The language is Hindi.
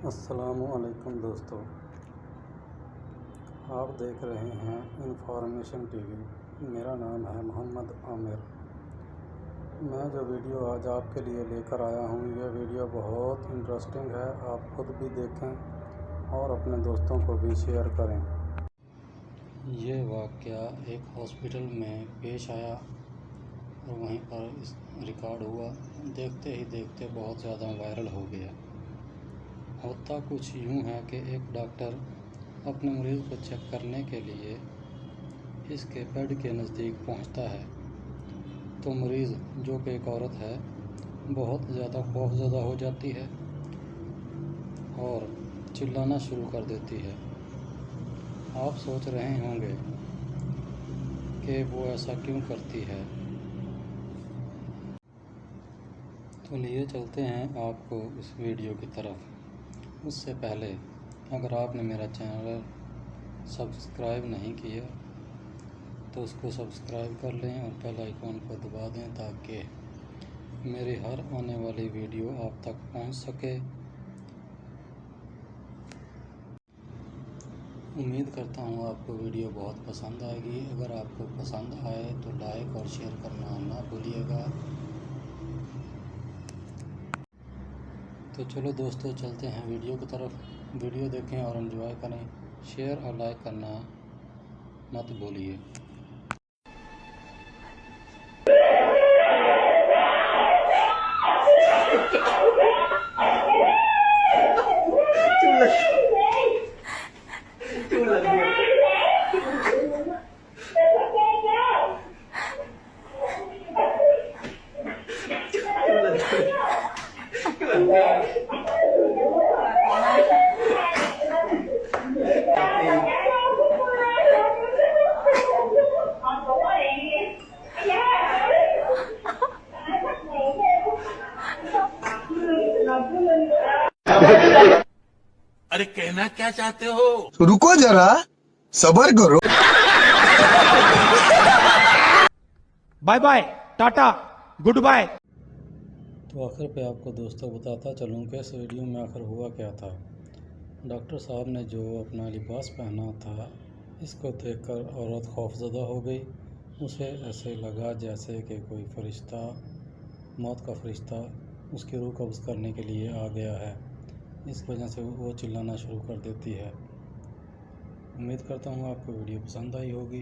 अस्सलामुअलैकुम दोस्तों, आप देख रहे हैं इन्फॉर्मेशन टीवी। मेरा नाम है मोहम्मद आमिर। मैं जो वीडियो आज आपके लिए लेकर आया हूँ, यह वीडियो बहुत इंटरेस्टिंग है। आप खुद भी देखें और अपने दोस्तों को भी शेयर करें। ये वाक़या एक हॉस्पिटल में पेश आया और वहीं पर रिकॉर्ड हुआ। देखते ही देखते बहुत ज़्यादा वायरल हो गया। होता कुछ यूँ है कि एक डॉक्टर अपने मरीज़ को चेक करने के लिए इसके बेड के नज़दीक पहुंचता है तो मरीज़, जो कि एक औरत है, बहुत ज़्यादा खौफज़दा हो जाती है और चिल्लाना शुरू कर देती है। आप सोच रहे होंगे कि वो ऐसा क्यों करती है, तो लिए चलते हैं आपको इस वीडियो की तरफ। उससे पहले अगर आपने मेरा चैनल सब्सक्राइब नहीं किया तो उसको सब्सक्राइब कर लें और बेल आइकॉन को दबा दें ताकि मेरी हर आने वाली वीडियो आप तक पहुंच सके। उम्मीद करता हूं आपको वीडियो बहुत पसंद आएगी। अगर आपको पसंद आए तो लाइक और शेयर करना ना भूलिएगा। तो चलो दोस्तों, चलते हैं वीडियो की तरफ। वीडियो देखें और एंजॉय करें। शेयर और लाइक करना मत भूलिए। अरे कहना क्या चाहते हो? रुको जरा, सबर करो। Bye bye, tata, good bye. तो आखिर पे आपको दोस्तों बताता चलूँ कि इस वीडियो में आखिर हुआ क्या था। डॉक्टर साहब ने जो अपना लिबास पहना था, इसको देखकर औरत खौफज़दा हो गई। उसे ऐसे लगा जैसे कि कोई फरिश्ता, मौत का फरिश्ता उसकी रूह कब्ज़ करने के लिए आ गया है। इस वजह से वो चिल्लाना शुरू कर देती है। उम्मीद करता हूँ आपको वीडियो पसंद आई होगी।